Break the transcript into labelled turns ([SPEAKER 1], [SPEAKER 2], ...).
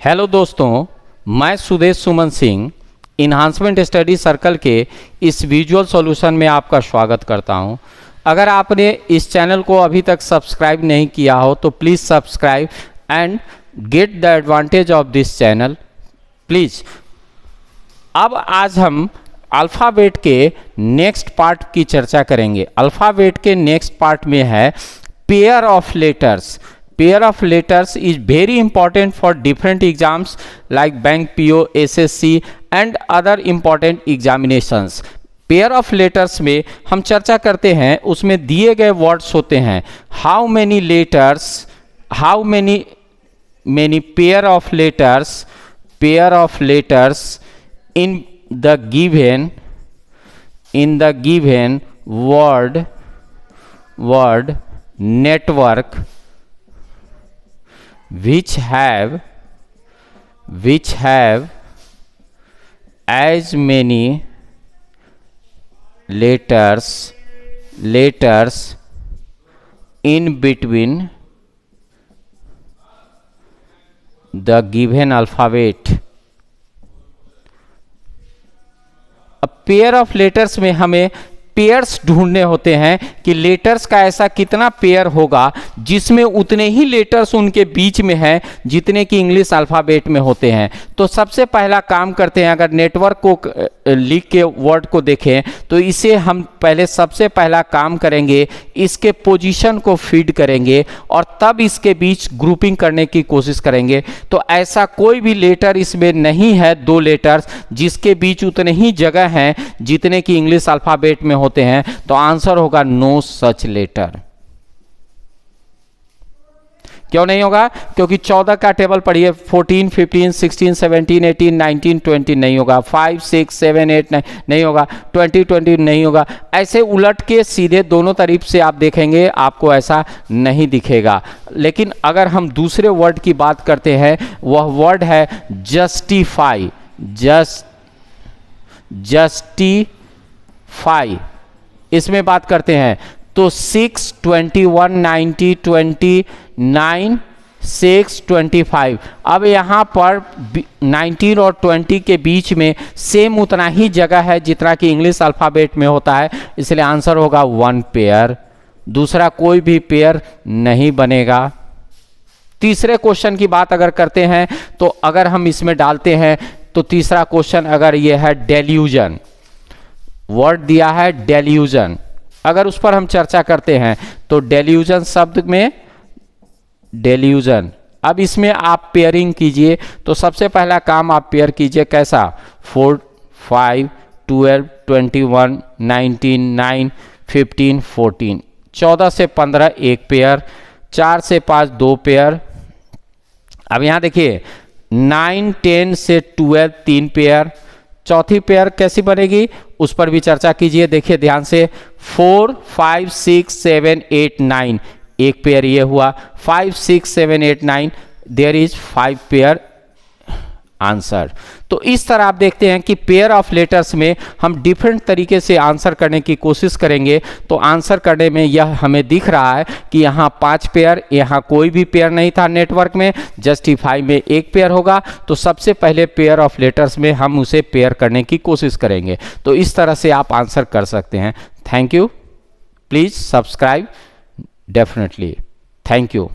[SPEAKER 1] Hello दोस्तों, मैं सुदेश सुमन Singh enhancement study circle के इस विजुअल सॉल्यूशन में आपका स्वागत करता हूं। अगर आपने इस चैनल को अभी तक सब्सक्राइब नहीं किया हो तो please subscribe and get the advantage of this channel please. अब आज हम अल्फ़ाबेट के नेक्स्ट पार्ट की चर्चा करेंगे। अल्फ़ाबेट के नेक्स्ट पार्ट में है pair of letters. Pair of letters is very important for different exams like bank, PO, SSC and other important examinations. Pair of letters में हम चर्चा करते हैं, उसमें दिए गए वर्ड्स होते हैं how many letters, how many pair of letters in the given word network which have as many letters in between the given alphabet। अब पेयर ऑफ लेटर्स में हमें पेयर्स ढूंढने होते हैं कि लेटर्स का ऐसा कितना पेयर होगा जिसमें उतने ही लेटर्स उनके बीच में हैं जितने कि इंग्लिश अल्फ़ाबेट में होते हैं। तो सबसे पहला काम करते हैं, अगर नेटवर्क को लिख के वर्ड को देखें तो इसे हम पहले सबसे पहला काम करेंगे, इसके पोजीशन को फीड करेंगे और तब इसके बीच ग्रुपिंग करने की कोशिश करेंगे। तो ऐसा कोई भी लेटर इसमें नहीं है, दो लेटर्स जिसके बीच उतने ही जगह हैं जितने कि इंग्लिश अल्फ़ाबेट में होते हैं। तो आंसर होगा नो सच लेटर। क्यों नहीं होगा? क्योंकि 14 का टेबल पढ़िए, 14, 15, 16, 17, 18, 19, 20 नहीं होगा, 5, 6, 7, 8, 9 नहीं होगा, 20 नहीं होगा। ऐसे उलट के सीधे दोनों तरफ से आप देखेंगे, आपको ऐसा नहीं दिखेगा। लेकिन अगर हम दूसरे वर्ड की बात करते हैं, वह वर्ड है जस्टिफाई। जस्टिफाई इसमें बात करते हैं तो 6, 21, 90, 29, 6, 25। अब यहाँ पर 19 और 20 के बीच में सेम उतना ही जगह है जितना कि इंग्लिश अल्फ़ाबेट में होता है, इसलिए आंसर होगा 1 पेयर। दूसरा कोई भी पेयर नहीं बनेगा। तीसरे क्वेश्चन की बात अगर करते हैं तो अगर हम इसमें डालते हैं तो तीसरा क्वेश्चन अगर यह है डेल्यूजन, वर्ड दिया है डेल्यूजन, अगर उस पर हम चर्चा करते हैं तो डेल्यूजन शब्द में डेल्यूजन। अब इसमें आप पेयरिंग कीजिए तो सबसे पहला काम आप पेयर कीजिए कैसा, 4, 5, 12, 21, 19, 9, 15, 14, 14 से 15 एक पेयर, 4 से 5 2 पेयर। अब यहाँ देखिए 9, 10 से 12 3 पेयर। चौथी पेयर कैसी बनेगी उस पर भी चर्चा कीजिए, देखिए ध्यान से, 4, 5, 6, 7, 8, 9 एक पेयर ये हुआ, 5, 6, 7, 8, 9 देयर इज 5 पेयर आंसर। तो इस तरह आप देखते हैं कि पेयर ऑफ लेटर्स में हम डिफरेंट तरीके से आंसर करने की कोशिश करेंगे। तो आंसर करने में यह हमें दिख रहा है कि यहाँ 5 पेयर, यहाँ कोई भी पेयर नहीं था नेटवर्क में, जस्टिफाई में एक पेयर होगा। तो सबसे पहले पेयर ऑफ लेटर्स में हम उसे पेयर करने की कोशिश करेंगे। तो इस तरह से आप आंसर कर सकते हैं। Thank you, please subscribe definitely. Thank you.